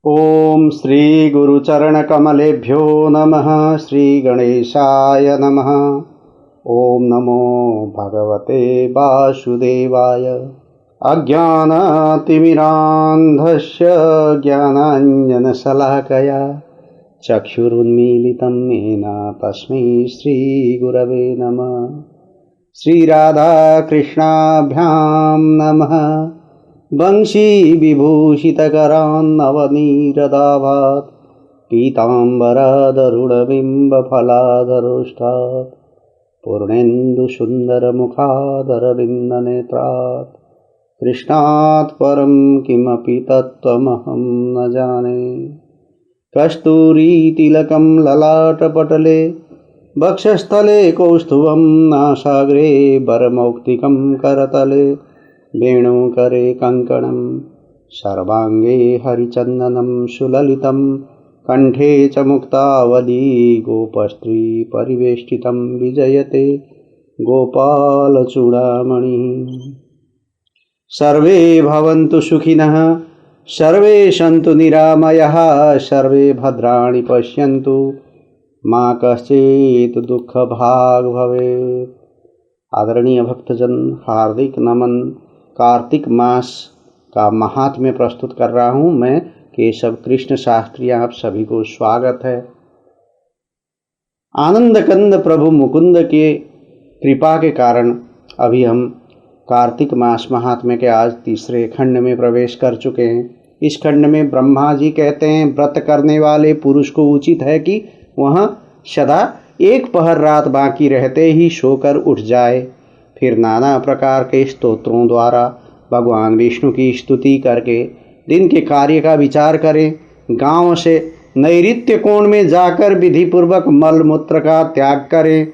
ओम श्री गुरुचरणकमलेभ्यो नमः। श्री गणेशाय नमः। ओम नमो भगवते वासुदेवाय। अज्ञानतिमिरान्धस्य ज्ञानाञ्जनशलाकया चक्षुरुन्मीलितं येन तस्मै श्रीगुरवे नमः। श्रीराधाकृष्णाभ्यां नमः। वंशी विभूषितकरान्नवनीरदाभात् पीताम्बरधरुणबिम्बफलाधरोष्ठात् पूर्णेन्दुसुन्दरमुखादरविन्दनेत्रात् कृष्णात् परं किमपि तत्त्वमहं न जाने। कस्तूरीतिलकं ललाटपटले वक्षस्थले कौस्तुभं नासाग्रे वरमौक्तिकं करतले वेणुकरे कङ्कणं सर्वाङ्गे हरिचन्दनं सुललितं कण्ठे च मुक्तावली गोपस्त्री परिवेष्टितं विजयते गोपालचूडामणिः। सर्वे भवन्तु सुखिनः सर्वे सन्तु निरामयाः सर्वे भद्राणि पश्यन्तु मा कश्चित् दुःखभाग् भवेत्। आदरणीय भक्तजन, हार्दिक नमन। कार्तिक मास का महात्म्य प्रस्तुत कर रहा हूँ मैं, केशव कृष्ण शास्त्री। आप सभी को स्वागत है। आनंद कंद प्रभु मुकुंद के कृपा के कारण अभी हम कार्तिक मास महात्म्य के आज तीसरे खंड में प्रवेश कर चुके हैं। इस खंड में ब्रह्मा जी कहते हैं, व्रत करने वाले पुरुष को उचित है कि वह सदा एक पहर रात बाकी रहते ही सोकर उठ जाए, फिर नाना प्रकार के स्तोत्रों द्वारा भगवान विष्णु की स्तुति करके दिन के कार्य का विचार करें। गांव से नैऋत्य कोण में जाकर विधिपूर्वक मल मूत्र का त्याग करें।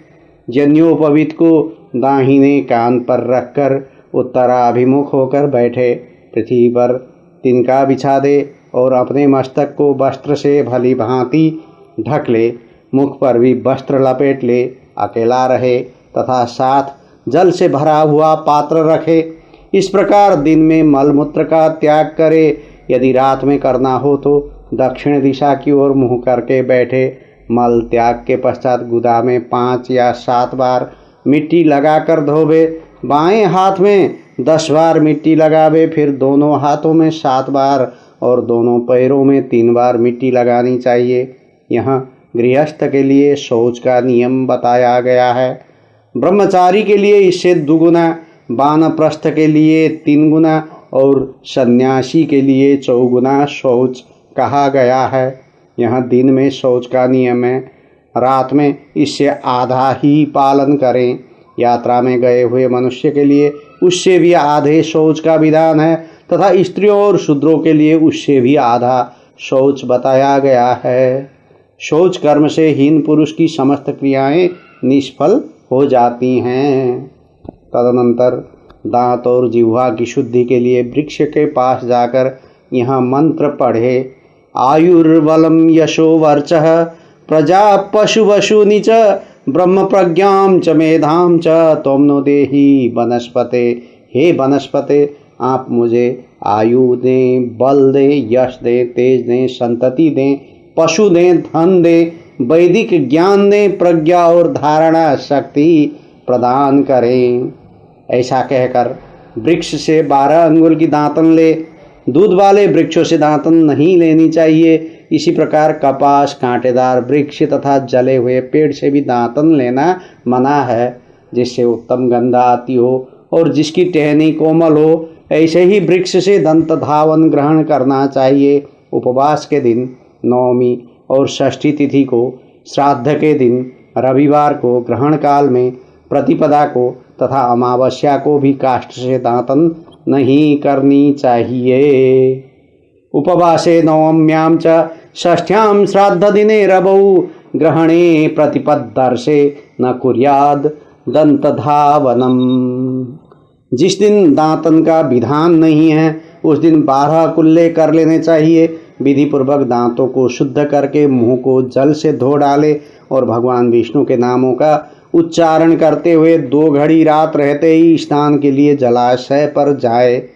जन्योपवीत को दाहिने कान पर रखकर उत्तराभिमुख होकर बैठे पृथ्वी पर तिनका बिछा दे और अपने मस्तक को वस्त्र से भली भांति ढक ले। मुख पर भी वस्त्र लपेट ले, अकेला रहे तथा साथ जल से भरा हुआ पात्र रखे। इस प्रकार दिन में मलमूत्र का त्याग करे। यदि रात में करना हो तो दक्षिण दिशा की ओर मुँह करके बैठे। मल त्याग के पश्चात गुदा में 5 या 7 बार मिट्टी लगाकर धोवे। बाएं हाथ में 10 बार मिट्टी लगावे, फिर दोनों हाथों में 7 बार और दोनों पैरों में 3 बार मिट्टी लगानी चाहिए। यहाँ गृहस्थ के लिए शौच का नियम बताया गया है। ब्रह्मचारी के लिए इससे 2 गुना, वानप्रस्थ के लिए 3 गुना और सन्यासी के लिए 4 गुना शौच कहा गया है। यहाँ दिन में शौच का नियम है, रात में इससे आधा ही पालन करें। यात्रा में गए हुए मनुष्य के लिए उससे भी आधे शौच का विधान है तथा स्त्रियों और शूद्रों के लिए उससे भी आधा शौच बताया गया है। शौच कर्म से हीन पुरुष की समस्त क्रियाएं निष्फल हो जाती हैं। तदनंतर दांत और जिह्वा की शुद्धि के लिए वृक्ष के पास जाकर यहाँ मंत्र पढ़े। आयुर्बलम यशो वर्चः प्रजा पशु वशुनि च ब्रह्म प्रज्ञां च मेधां च त्वं नो देहि वनस्पते। हे वनस्पते, आप मुझे आयु दें, बल दें, यश दें, तेज दें, संतति दें, पशु दें, धन दें, वैदिक ज्ञान दें, प्रज्ञा और धारणा शक्ति प्रदान करें। ऐसा कहकर वृक्ष से 12 अंगुल की दातन ले। दूध वाले वृक्षों से दातन नहीं लेनी चाहिए। इसी प्रकार कपास, कांटेदार वृक्ष तथा जले हुए पेड़ से भी दातन लेना मना है, जिससे उत्तम गंध आती हो और जिसकी टहनी कोमल हो। ऐसे ही वृक्ष से दंत धावन ग्रहण करना चाहिए। उपवास के दिन, नवमी और षष्ठी तिथि को, श्राद्ध के दिन, रविवार को, ग्रहण काल में, प्रतिपदा को तथा अमावस्या को भी काष्ठ से दातन नहीं करनी चाहिए। उपवासे नवम्यां च षष्ठ्यां श्राद्ध दिने रवौ ग्रहणे प्रतिपदर्शे न कुर्याद दंत धावनम। जिस दिन दांतन का विधान नहीं है उस दिन 12 कुल्ले कर लेने चाहिए। विधि पूर्वक दांतों को शुद्ध करके मुंह को जल से धो डाले और भगवान विष्णु के नामों का उच्चारण करते हुए 2 घड़ी रात रहते ही स्नान के लिए जलाशय पर जाए।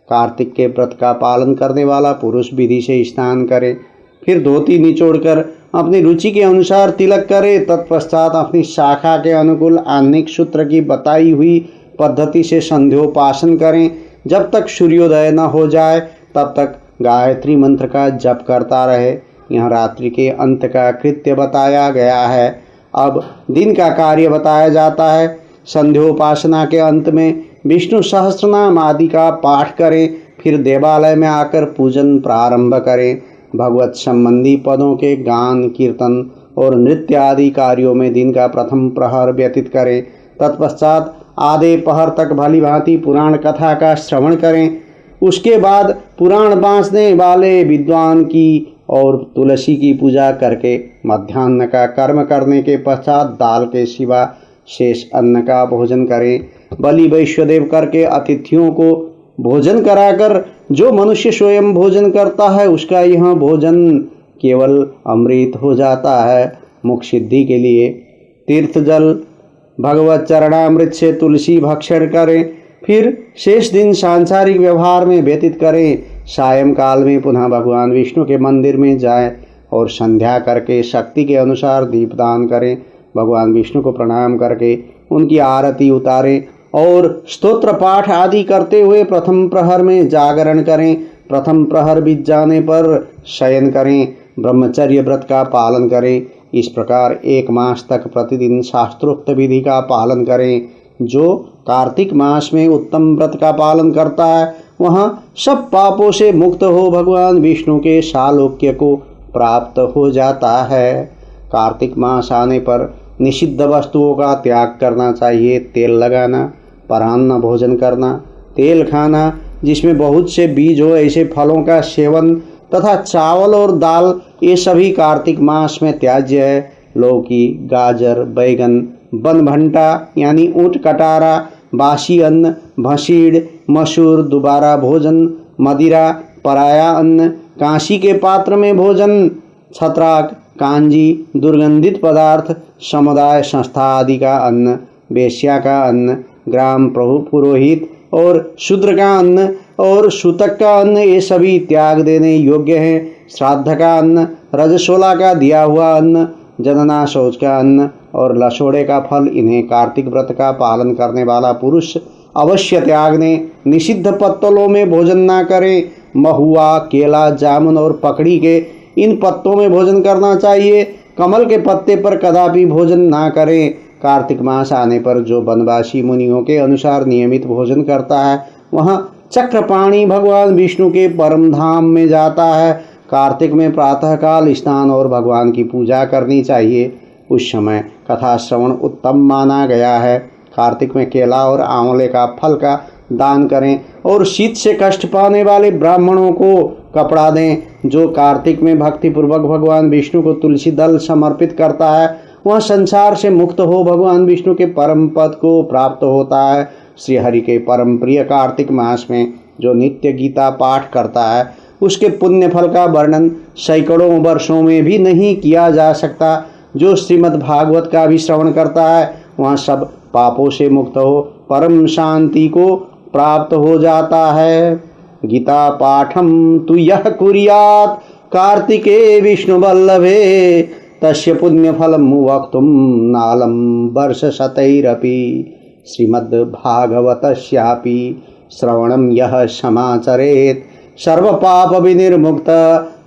कार्तिक के व्रत का पालन करने वाला पुरुष विधि से स्नान करे, फिर धोती निचोड़कर अपनी रुचि के अनुसार तिलक करे। तत्पश्चात अपनी शाखा के अनुकूल आह्निक सूत्र की बताई हुई पद्धति से संध्योपासन करें। जब तक सूर्योदय न हो जाए तब तक गायत्री मंत्र का जप करता रहे। यहाँ रात्रि के अंत का कृत्य बताया गया है। अब दिन का कार्य बताया जाता है। संध्योपासना के अंत में विष्णु सहस्रनाम आदि का पाठ करें, फिर देवालय में आकर पूजन प्रारंभ करें। भगवत संबंधी पदों के गान, कीर्तन और नृत्य आदि कार्यों में दिन का प्रथम प्रहर व्यतीत करें। तत्पश्चात आधे पहर तक भली भांति पुराण कथा का श्रवण करें। उसके बाद पुराण बाँचने वाले विद्वान की और तुलसी की पूजा करके मध्याह्न का कर्म करने के पश्चात दाल के सिवा शेष अन्न का भोजन करें। बलि वैश्वदेव करके अतिथियों को भोजन कराकर जो मनुष्य स्वयं भोजन करता है उसका यह भोजन केवल अमृत हो जाता है। मुख सिद्धि के लिए तीर्थ जल भगवत चरणामृत से तुलसी भक्षण करें, फिर शेष दिन सांसारिक व्यवहार में व्यतीत करें। सायंकाल में पुनः भगवान विष्णु के मंदिर में जाएं और संध्या करके शक्ति के अनुसार दीपदान करें। भगवान विष्णु को प्रणाम करके उनकी आरती उतारें और स्तोत्र पाठ आदि करते हुए प्रथम प्रहर में जागरण करें। प्रथम प्रहर बीत जाने पर शयन करें। ब्रह्मचर्य व्रत का पालन करें। इस प्रकार 1 मास तक प्रतिदिन शास्त्रोक्त विधि का पालन करें। जो कार्तिक मास में उत्तम व्रत का पालन करता है वह सब पापों से मुक्त हो भगवान विष्णु के सालोक्य को प्राप्त हो जाता है। कार्तिक मास आने पर निषिद्ध वस्तुओं का त्याग करना चाहिए। तेल लगाना, परान्न भोजन करना, तेल खाना जिसमें बहुत से बीज हो ऐसे फलों का सेवन तथा चावल और दाल ये सभी कार्तिक मास में त्याज्य है। लौकी, गाजर, बैगन, बनभंटा यानी ऊँट कटारा, बासी अन्न, भसीड़, मसूर, दोबारा भोजन, मदिरा, पराया अन्न, कांसी के पात्र में भोजन, छत्राक, कांजी, दुर्गंधित पदार्थ, समुदाय संस्था आदि का अन्न, वेश्या का अन्न, ग्राम पुरोहित और शूद्र का अन्न और सूतक का अन्न ये सभी त्याग देने योग्य हैं। श्राद्ध का अन्न, रजस्वला का दिया हुआ अन्न, जनना शौच का अन्न और लसोड़े का फल इन्हें कार्तिक व्रत का पालन करने वाला पुरुष अवश्य त्याग ने। निषिद्ध पत्तलों में भोजन ना करे। महुआ, केला, जामुन और पकड़ी के इन पत्तों में भोजन करना चाहिए। कमल के पत्ते पर कदापि भोजन ना करें। कार्तिक मास आने पर जो वनवासी मुनियों के अनुसार नियमित भोजन करता है वह चक्रपाणी भगवान विष्णु के परम धाम में जाता है। कार्तिक में प्रातःकाल स्नान और भगवान की पूजा करनी चाहिए। उस समय कथा श्रवण उत्तम माना गया है। कार्तिक में केला और आंवले का फल का दान करें और शीत से कष्ट पाने वाले ब्राह्मणों को कपड़ा दें। जो कार्तिक में भक्तिपूर्वक भगवान विष्णु को तुलसी दल समर्पित करता है वह संसार से मुक्त हो भगवान विष्णु के परम पद को प्राप्त होता है। श्री हरि के परम प्रिय कार्तिक मास में जो नित्य गीता पाठ करता है उसके पुण्य फल का वर्णन सैकड़ों वर्षों में भी नहीं किया जा सकता। जो श्रीमद् भागवत का भी श्रवण करता है वह सब पापों से मुक्त हो परम शांति को प्राप्त हो जाता है। गीता पाठम तु यह कुर्यात् कार्तिके विष्णु वल्लभे तस्य पुण्य फलम वक्तुम नालम वर्ष शतैरपि श्रीमद् भागवतस्यापि श्रवणम यह समाचरेत् सर्व पाप विनिर्मुक्त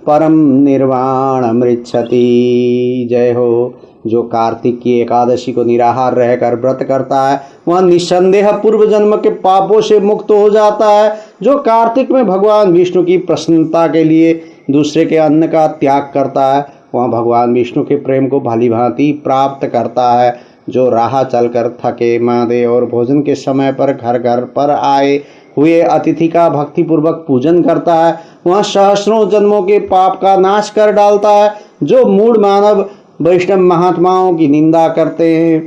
परम निर्वाण मृच्छति। जय हो। जो कार्तिक की एकादशी को निराहार रहकर व्रत करता है वह निस्संदेह पूर्व जन्म के पापों से मुक्त हो जाता है। जो कार्तिक में भगवान विष्णु की प्रसन्नता के लिए दूसरे के अन्न का त्याग करता है वह भगवान विष्णु के प्रेम को भली भांति प्राप्त करता है। जो राह चलकर थके मांदे और भोजन के समय पर घर घर पर आए हुए अतिथि का भक्तिपूर्वक पूजन करता है वह सहस्रों जन्मों के पाप का नाश कर डालता है। जो मूढ़ मानव वैष्णव महात्माओं की निंदा करते हैं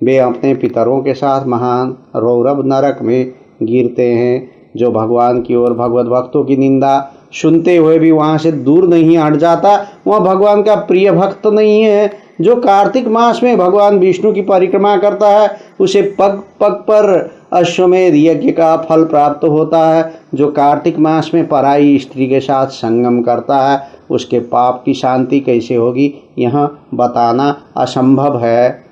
वे अपने पितरों के साथ महान रौरव नरक में गिरते हैं। जो भगवान की और भगवत भक्तों की निंदा सुनते हुए भी वहाँ से दूर नहीं हट जाता वह भगवान का प्रिय भक्त नहीं है। जो कार्तिक मास में भगवान विष्णु की परिक्रमा करता है उसे पग पग पर अश्वमेध यज्ञ का फल प्राप्त होता है। जो कार्तिक मास में पराई स्त्री के साथ संगम करता है उसके पाप की शांति कैसे होगी यह बताना असंभव है।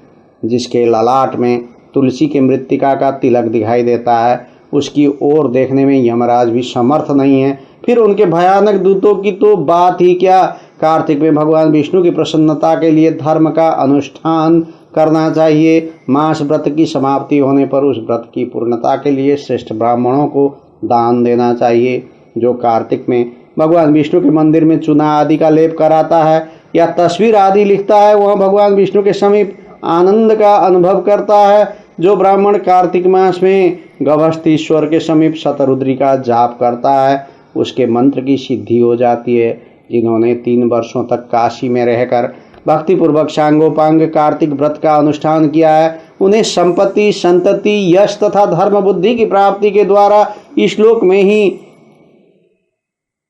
जिसके ललाट में तुलसी के मृत्तिका का तिलक दिखाई देता है उसकी ओर देखने में यमराज भी समर्थ नहीं है, फिर उनके भयानक दूतों की तो बात ही क्या। कार्तिक में भगवान विष्णु की प्रसन्नता के लिए धर्म का अनुष्ठान करना चाहिए। मास व्रत की समाप्ति होने पर उस व्रत की पूर्णता के लिए श्रेष्ठ ब्राह्मणों को दान देना चाहिए। जो कार्तिक में भगवान विष्णु के मंदिर में चूना आदि का लेप कराता है या तस्वीर आदि लिखता है वह भगवान विष्णु के समीप आनंद का अनुभव करता है। जो ब्राह्मण कार्तिक मास में गभस्तीश्वर के समीप शतरुद्री का जाप करता है उसके मंत्र की सिद्धि हो जाती है। जिन्होंने 3 वर्षों तक काशी में रहकर भक्तिपूर्वक सांगोपांग कार्तिक व्रत का अनुष्ठान किया है उन्हें संपत्ति, संतति, यश तथा धर्म बुद्धि की प्राप्ति के द्वारा इस लोक में ही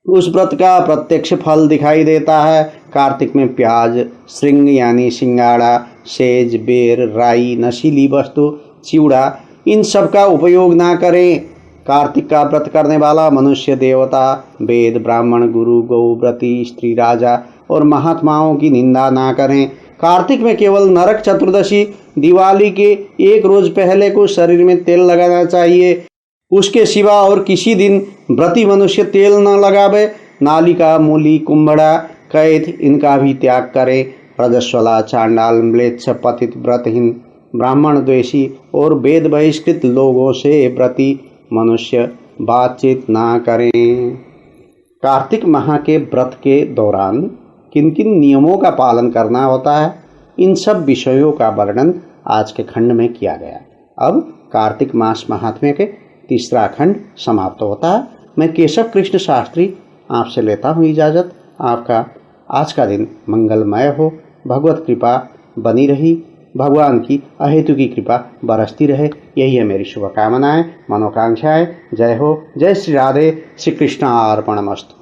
उस व्रत का प्रत्यक्ष फल दिखाई देता है। कार्तिक में प्याज, श्रृंग यानी सिंगाड़ा, सेज, बेर, राई, नशीली वस्तु, चिवड़ा इन सब का उपयोग ना करें। कार्तिक का व्रत करने वाला मनुष्य, देवता, वेद, ब्राह्मण, गुरु, गौव्रती, स्त्री, राजा और महात्माओं की निंदा ना करें। कार्तिक में केवल नरक चतुर्दशी, दिवाली के 1 रोज पहले को शरीर में तेल लगाना चाहिए। उसके सिवा और किसी दिन व्रती मनुष्य तेल न लगावे। नालिका, मूली, कुंभड़ा, कैथ इनका भी त्याग करे। रजस्वला, चांडाल, म्लेच्छ, पतित, व्रतहीन, ब्राह्मण द्वेषी और वेद बहिष्कृत लोगों से व्रती मनुष्य बातचीत ना करें। कार्तिक माह के व्रत के दौरान किन किन नियमों का पालन करना होता है इन सब विषयों का वर्णन आज के खंड में किया गया। अब कार्तिक मास महात्म्य के 3रा खंड समाप्त होता है। मैं केशव कृष्ण शास्त्री आपसे लेता हूँ इजाज़त। आपका आज का दिन मंगलमय हो। भगवत कृपा बनी रही, भगवान की अहेतु की कृपा बरसती रहे, यही है मेरी शुभकामनाएं, मनोकांक्षाएं। जय हो, जय श्री राधे, श्री कृष्ण अर्पणमस्तु।